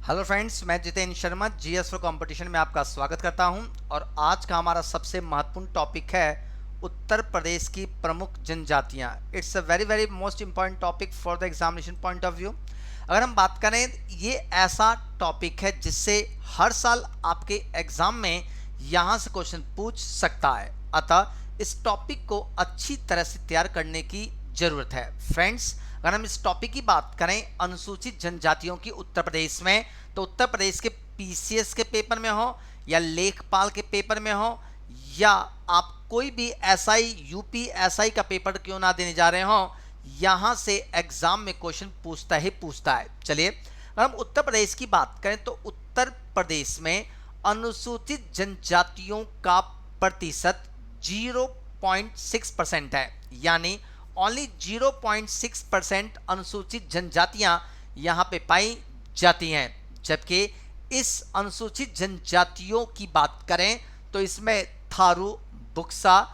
Hello friends, मैं Jitendra Sharma GS for competition में आपका स्वागत करता हूं। और आज का हमारा सबसे महत्वपूर्ण टॉपिक है उत्तर प्रदेश की प्रमुख जनजातियां। It's a very very most important topic for the examination point of view. अगर हम बात करें, ये ऐसा टॉपिक है जिससे हर साल आपके एग्जाम में यहाँ से क्वेश्चन पूछ सकता है। अतः इस टॉपिक को अच्छी तरह से तैयार करने की जरूरत है। फ्रेंड्स, अगर हम इस टॉपिक की बात करें अनुसूचित जनजातियों की उत्तर प्रदेश में, तो उत्तर प्रदेश के पीसीएस के पेपर में हो या लेखपाल के पेपर में हो या आप कोई भी एसआई यूपी एसआई का पेपर क्यों ना देने जा रहे हो, यहां से एग्जाम में क्वेश्चन पूछता ही पूछता है। चलिए, अगर हम उत्तर प्रदेश की बात करें तो उत्तर प्रदेश में अनुसूचित जनजातियों का प्रतिशत 0.6% है। यानी ओनली 0.6% अनुसूचित जनजातियां यहां पे पाई जाती हैं। जबकि इस अनुसूचित जनजातियों की बात करें तो इसमें थारू, बुक्सा,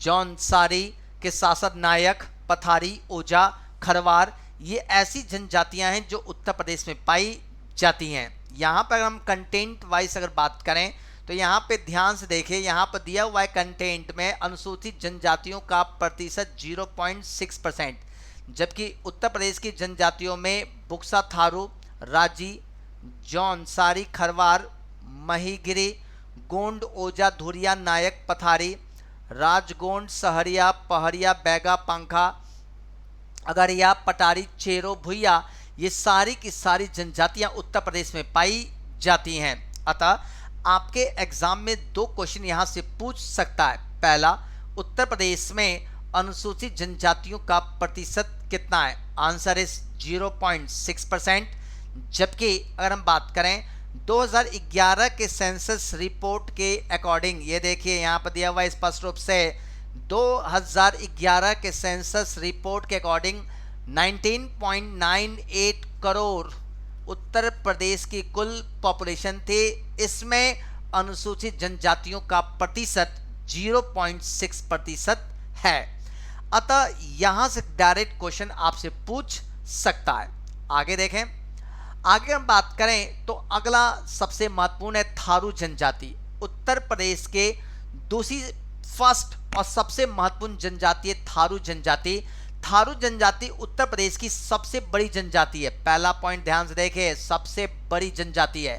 जौनसारी के साथ नायक, पथारी, ओजा, खरवार, ये ऐसी जनजातियां हैं जो उत्तर प्रदेश में पाई जाती हैं। यहाँ पर हम कंटेंट वाइज अगर बात करें तो यहाँ पे ध्यान से देखिए, यहाँ पर दिया हुआ है कंटेंट में अनुसूचित जनजातियों का प्रतिशत 0.6%, जबकि उत्तर प्रदेश की जनजातियों में बुक्सा, थारू, राजी, जौनसारी, खरवार, महिगिरी, गोंड, ओजा, धुरिया, नायक, पथारी, राजगोंड, सहरिया, पहरिया, बैगा, पंखा, अगरिया, पटारी, चेरो, भुइया, ये सारी की सारी जनजातियां उत्तर प्रदेश में पाई जाती हैं। अतः आपके एग्जाम में दो क्वेश्चन यहां से पूछ सकता है। पहला, उत्तर प्रदेश में अनुसूचित जनजातियों का प्रतिशत कितना है? Answer is 0.6%। जबकि अगर हम बात करें 2011 के सेंसस रिपोर्ट के अकॉर्डिंग, ये देखिए यहाँ पर दिया हुआ है स्पष्ट रूप से, 2011 के सेंसस रिपोर्ट के अकॉर्डिंग 19.98 करोड़ उत्तर प्रदेश की कुल पॉपुलेशन थी। इसमें अनुसूचित जनजातियों का प्रतिशत 0.6% है। अतः यहां से डायरेक्ट क्वेश्चन आपसे पूछ सकता है। आगे देखें, आगे हम बात करें तो अगला सबसे महत्वपूर्ण है थारू जनजाति। उत्तर प्रदेश के दूसरी फर्स्ट और सबसे महत्वपूर्ण जनजाति है थारू जनजाति। थारू जनजाति उत्तर प्रदेश की सबसे बड़ी जनजाति है। पहला पॉइंट ध्यान से देखें, सबसे बड़ी जनजाति है।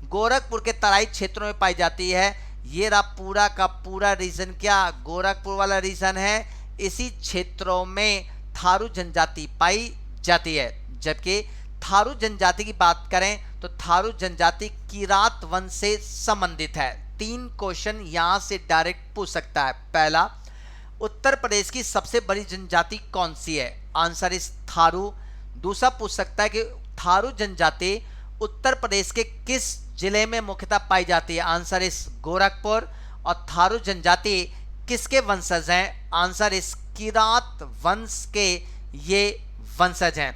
गोरखपुर के तराई क्षेत्रों में पाई जाती है। ये रहा पूरा का पूरा रीजन, क्या गोरखपुर वाला रीजन है, इसी क्षेत्रों में थारू जनजाति पाई जाती है। जबकि थारू जनजाति की बात करें तो थारू जनजाति किरात वंश से संबंधित है। 3 क्वेश्चन यहां से डायरेक्ट पूछ सकता है। पहला, उत्तर प्रदेश की सबसे बड़ी जनजाति कौन सी है? आंसर इस थारू। दूसरा पूछ सकता है कि थारू जनजाति उत्तर प्रदेश के किस जिले में मुख्यतः पाई जाती है? आंसर इस गोरखपुर। और थारू जनजाति किसके वंशज हैं? आंसर इस किरात वंश के ये वंशज हैं।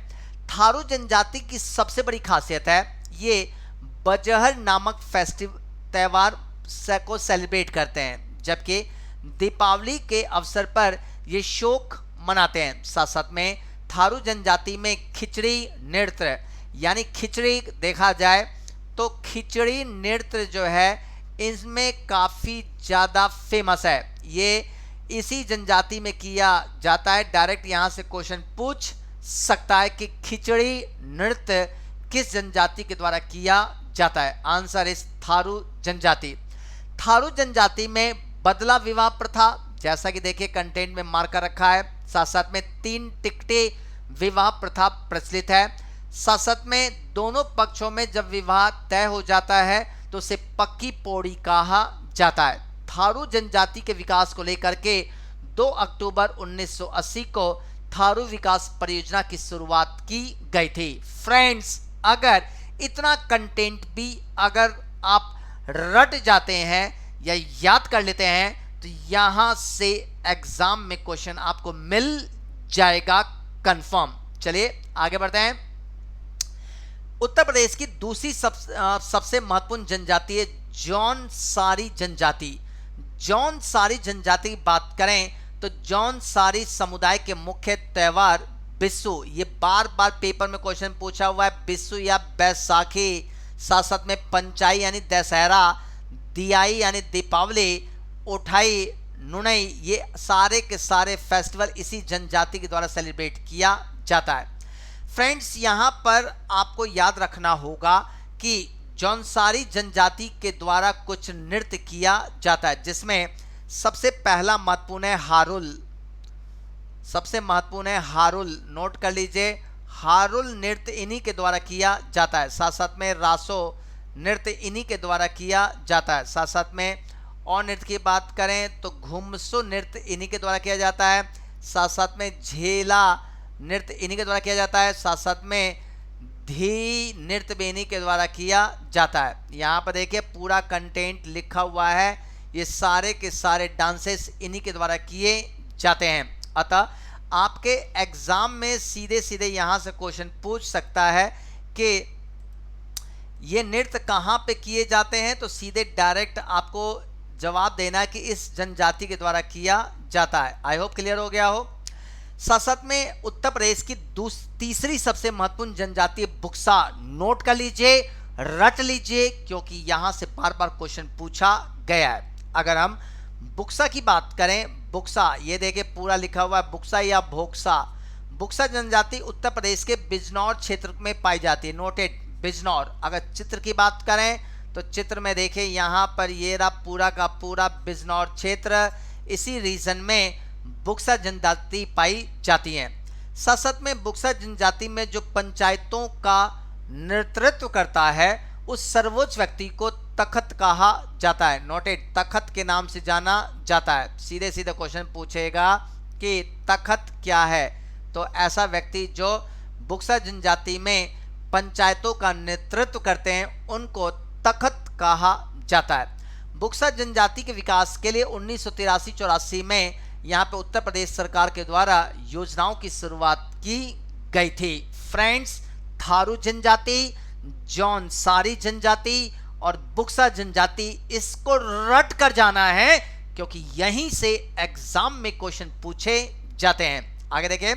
थारू जनजाति की सबसे बड़ी खासियत है, ये बजहर नामक फेस्टिवल त्यौहार को सेलिब्रेट करते हैं। जबकि दीपावली के अवसर पर ये शोक मनाते हैं। साथ साथ में थारू जनजाति में खिचड़ी नृत्य, यानी खिचड़ी देखा जाए तो खिचड़ी नृत्य जो है इसमें काफ़ी ज़्यादा फेमस है। ये इसी जनजाति में किया जाता है। डायरेक्ट यहाँ से क्वेश्चन पूछ सकता है कि खिचड़ी नृत्य किस जनजाति के द्वारा किया जाता है? आंसर इस थारू जनजाति। थारू जनजाति में बदला विवाह प्रथा, जैसा कि देखिए कंटेंट में मार्क कर रखा है। साथ साथ में 3 टिकटे विवाह प्रथा प्रचलित है। साथ साथ में दोनों पक्षों में जब विवाह तय हो जाता है तो उसे पक्की पौड़ी कहा जाता है। थारू जनजाति के विकास को लेकर के 2 अक्टूबर 1980 को थारू विकास परियोजना की शुरुआत की गई थी। फ्रेंड्स, अगर इतना कंटेंट भी अगर आप रट जाते हैं या याद कर लेते हैं तो यहां से एग्जाम में क्वेश्चन आपको मिल जाएगा कंफर्म। चलिए आगे बढ़ते हैं। उत्तर प्रदेश की दूसरी सबसे महत्वपूर्ण जनजाति है जौनसारी जनजाति। जौनसारी जनजाति की बात करें तो जौनसारी समुदाय के मुख्य त्यौहार बिस्सू, ये बार बार पेपर में क्वेश्चन पूछा हुआ है, बिस्सू या बैसाखी। साथ साथ में पंचाई यानी दशहरा, दियाई यानी दीपावली, उठाई, नुनई, ये सारे के सारे फेस्टिवल इसी जनजाति के द्वारा सेलिब्रेट किया जाता है। फ्रेंड्स, यहाँ पर आपको याद रखना होगा कि जौनसारी जनजाति के द्वारा कुछ नृत्य किया जाता है, जिसमें सबसे पहला महत्वपूर्ण है हारुल। सबसे महत्वपूर्ण है हारुल, नोट कर लीजिए। हारुल नृत्य इन्हीं के द्वारा किया जाता है। साथ साथ में रासो नृत्य इन्हीं के द्वारा किया जाता है। साथ साथ में और नृत्य की बात करें तो घुमसो नृत्य इन्हीं के द्वारा किया जाता है। साथ साथ में झेला नृत्य इन्हीं के द्वारा किया जाता है। साथ साथ में धी नृत्य भी इन्हीं के द्वारा किया जाता है। यहाँ पर देखिए पूरा कंटेंट लिखा हुआ है, ये सारे के सारे डांसेस इन्हीं के द्वारा किए जाते हैं। अतः आपके एग्जाम में सीधे सीधे यहाँ से क्वेश्चन पूछ सकता है कि ये नृत्य कहाँ पे किए जाते हैं, तो सीधे डायरेक्ट आपको जवाब देना है कि इस जनजाति के द्वारा किया जाता है। आई होप क्लियर हो गया हो। साथ साथ में उत्तर प्रदेश की तीसरी सबसे महत्वपूर्ण जनजाति बुक्सा, नोट कर लीजिए, रट लीजिए, क्योंकि यहां से बार बार क्वेश्चन पूछा गया है। अगर हम बुक्सा की बात करें, बुक्सा ये देखिए पूरा लिखा हुआ है, बुक्सा या भोक्सा। बुक्सा जनजाति उत्तर प्रदेश के बिजनौर क्षेत्र में पाई जाती है, नोटेड, बिजनौर। अगर चित्र की बात करें तो चित्र में देखिए यहाँ पर ये रहा पूरा का पूरा बिजनौर क्षेत्र, इसी रीजन में बुक्सा जनजाति पाई जाती है। साथ साथ में बुक्सा जनजाति में जो पंचायतों का नेतृत्व करता है उस सर्वोच्च व्यक्ति को तखत कहा जाता है, नोटेड, तखत के नाम से जाना जाता है। सीधे सीधे क्वेश्चन पूछेगा कि तखत क्या है, तो ऐसा व्यक्ति जो बुक्सा जनजाति में पंचायतों का नेतृत्व करते हैं उनको तखत कहा जाता है। बुक्सा जनजाति के विकास के लिए 1983-84 में यहाँ पे उत्तर प्रदेश सरकार के द्वारा योजनाओं की शुरुआत की गई थी। फ्रेंड्स, थारू जनजाति, जौनसारी जनजाति और बुक्सा जनजाति, इसको रट कर जाना है क्योंकि यहीं से एग्जाम में क्वेश्चन पूछे जाते हैं। आगे देखिए,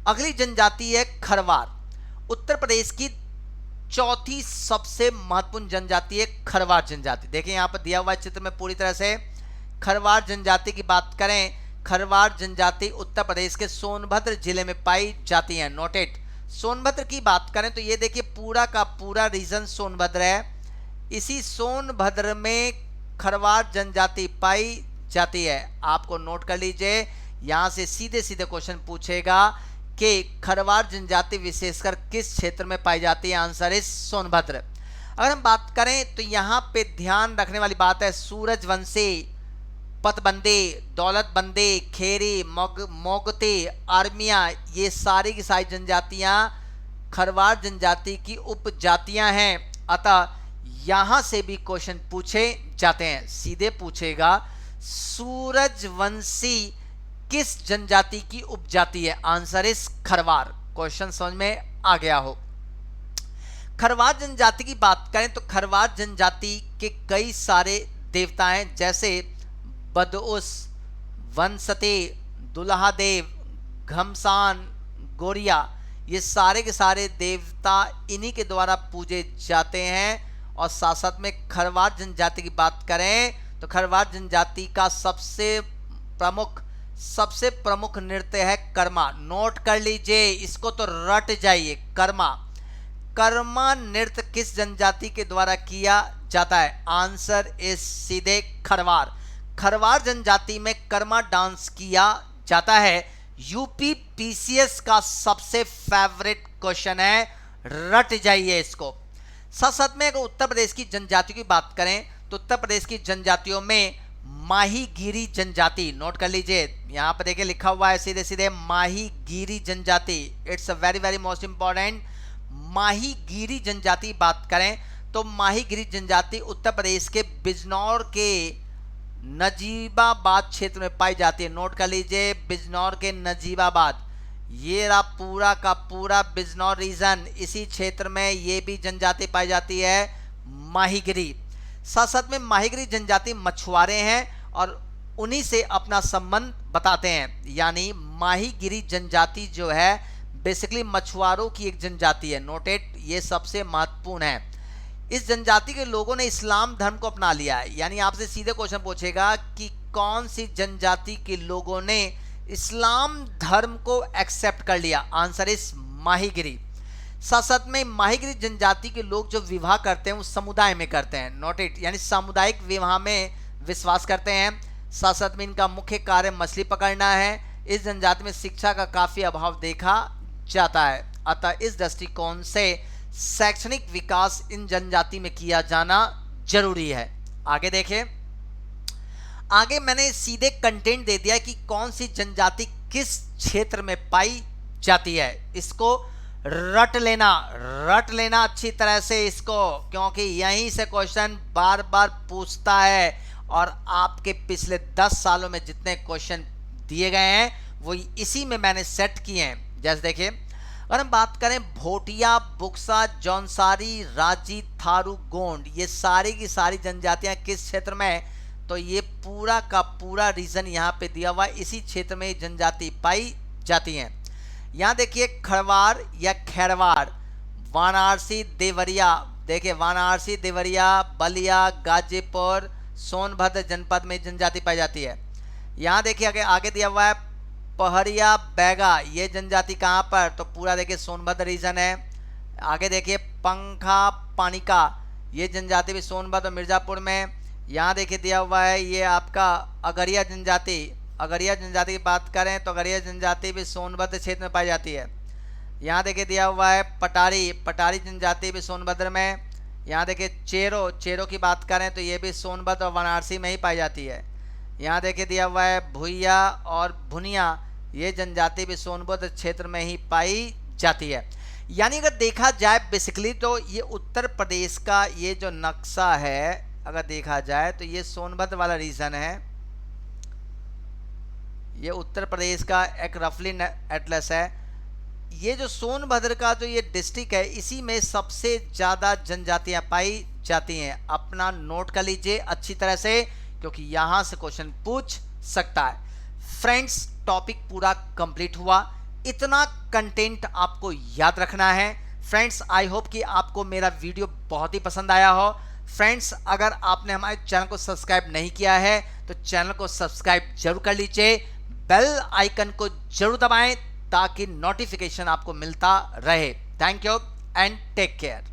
अगली जनजाति है खरवार। उत्तर प्रदेश की चौथी सबसे महत्वपूर्ण जनजाति है खरवार जनजाति। देखिए यहाँ पर दिया हुआ चित्र में पूरी तरह से खरवार जनजाति की बात करें, खरवार जनजाति उत्तर प्रदेश के सोनभद्र जिले में पाई जाती है, नोटेड। सोनभद्र की बात करें तो ये देखिए पूरा का पूरा रीजन सोनभद्र है, इसी सोनभद्र में खरवार जनजाति पाई जाती है। आपको नोट कर लीजिए, यहाँ से सीधे सीधे क्वेश्चन पूछेगा कि खरवार जनजाति विशेषकर किस क्षेत्र में पाई जाती है, आंसर इज सोनभद्र। अगर हम बात करें तो यहाँ पे ध्यान रखने वाली बात है सूरजवंशी, पतबंदे, दौलतबंदे, खेरी, मोगते, आर्मिया, ये सारी की सारी जनजातियाँ खरवार जनजाति की उपजातियाँ हैं। अतः यहाँ से भी क्वेश्चन पूछे जाते हैं। सीधे पूछेगा सूरजवंशी किस जनजाति की उपजाति है, आंसर इज खरवार। क्वेश्चन समझ में आ गया हो। खरवार जनजाति की बात करें तो खरवार जनजाति के कई सारे देवता हैं, जैसे बदउस, वनसते, दुल्हादेव, घमसान, गोरिया, ये सारे के सारे देवता इन्हीं के द्वारा पूजे जाते हैं। और साथ साथ में खरवार जनजाति की बात करें तो खरवार जनजाति का सबसे प्रमुख नृत्य है कर्मा, नोट कर लीजिए, इसको तो रट जाइए। कर्मा नृत्य किस जनजाति के द्वारा किया जाता है, आंसर इस सीधे खरवार। खरवार जनजाति में कर्मा डांस किया जाता है। यूपी पीसीएस का सबसे फेवरेट क्वेश्चन है, रट जाइए इसको। साथ साथ में अगर उत्तर प्रदेश की जनजातियों की बात करें तो उत्तर प्रदेश की जनजातियों में माहीगिरी जनजाति, नोट कर लीजिए, यहाँ पर देखिए लिखा हुआ है सीधे सीधे माहीगिरी जनजाति, it's a very very most important. Mahigiri जनजाति बात करें तो माहीगिरी जनजाति उत्तर प्रदेश के बिजनौर के नजीबाबाद क्षेत्र में पाई जाती है, नोट कर लीजिए, बिजनौर के नजीबाबाद, ये रहा पूरा का पूरा बिजनौर रीजन, इसी क्षेत्र में ये भी जनजाति पाई जाती है, माहीगिरी। साथ साथ में माहीगिरी जनजाति मछुआरे हैं और उन्हीं से अपना संबंध बताते हैं, यानी माहीगिरी जनजाति जो है बेसिकली मछुआरों की एक जनजाति है, नोटेड, ये सबसे महत्वपूर्ण है। इस जनजाति के लोगों ने इस्लाम धर्म को अपना लिया है। यानी आपसे सीधे क्वेश्चन पूछेगा कि कौन सी जनजाति के लोगों ने इस्लाम धर्म को एक्सेप्ट कर लिया। Answer is Mahigiri. साथ साथ में माहीगिरी जनजाति के लोग जो विवाह करते हैं वो समुदाय में करते हैं, नोट इट, यानी सामुदायिक विवाह में विश्वास करते हैं। साथ साथ में इनका मुख्य कार्य मछली पकड़ना है। इस जनजाति में शिक्षा का काफी अभाव देखा जाता है। अतः इस दृष्टिकोण से शैक्षणिक विकास इन जनजाति में किया जाना जरूरी है। आगे देखें, आगे मैंने सीधे कंटेंट दे दिया कि कौन सी जनजाति किस क्षेत्र में पाई जाती है। इसको रट लेना अच्छी तरह से इसको, क्योंकि यहीं से क्वेश्चन बार बार पूछता है और आपके पिछले 10 सालों में जितने क्वेश्चन दिए गए हैं वो इसी में मैंने सेट किए हैं। जैसे देखिए, अगर हम बात करें भोटिया, बुक्सा, जौनसारी, राजी, थारू, गोंड, ये सारी की सारी जनजातियां किस क्षेत्र में है, तो ये पूरा का पूरा रीजन यहाँ पे दिया हुआ है। इसी क्षेत्र में जनजाति पाई जाती हैं। यहाँ देखिए खड़वार या खैरवार, वाराणसी, देवरिया, देखिए वाराणसी, देवरिया, बलिया, गाजीपुर, सोनभद्र जनपद में जनजाति पाई जाती है। यहाँ देखिए आगे दिया हुआ है पहरिया, बैगा, ये जनजाति कहाँ पर, तो पूरा देखिए सोनभद्र रीजन है। आगे देखिए पंखा, पानिका, ये जनजाति भी सोनभद्र और मिर्जापुर में। यहाँ देखिए दिया हुआ है ये आपका अगरिया जनजाति। अगरिया जनजाति की बात करें तो अगरिया जनजाति भी सोनभद्र क्षेत्र में पाई जाती है। यहाँ देखिए दिया हुआ है पटारी जनजाति भी सोनभद्र में। यहाँ देखिए चेरो की बात करें तो ये भी सोनभद्र और वाराणसी में ही पाई जाती है। यहाँ देखिए दिया हुआ है भुइया और भुनिया, ये जनजाति भी सोनभद्र क्षेत्र में ही पाई जाती है। यानी अगर देखा जाए बेसिकली तो ये उत्तर प्रदेश का ये जो नक्शा है अगर देखा जाए तो ये सोनभद्र वाला रीजन है। ये उत्तर प्रदेश का एक रफली एटलस है। ये जो सोनभद्र का जो ये डिस्ट्रिक्ट है इसी में सबसे ज़्यादा जनजातियां पाई जाती हैं। अपना नोट कर लीजिए अच्छी तरह से, क्योंकि यहाँ से क्वेश्चन पूछ सकता है। फ्रेंड्स, टॉपिक पूरा कंप्लीट हुआ। इतना कंटेंट आपको याद रखना है। फ्रेंड्स, आई होप कि आपको मेरा वीडियो बहुत ही पसंद आया हो। फ्रेंड्स, अगर आपने हमारे चैनल को सब्सक्राइब नहीं किया है तो चैनल को सब्सक्राइब जरूर कर लीजिए, बेल आइकन को जरूर दबाएं ताकि नोटिफिकेशन आपको मिलता रहे। Thank you and take care.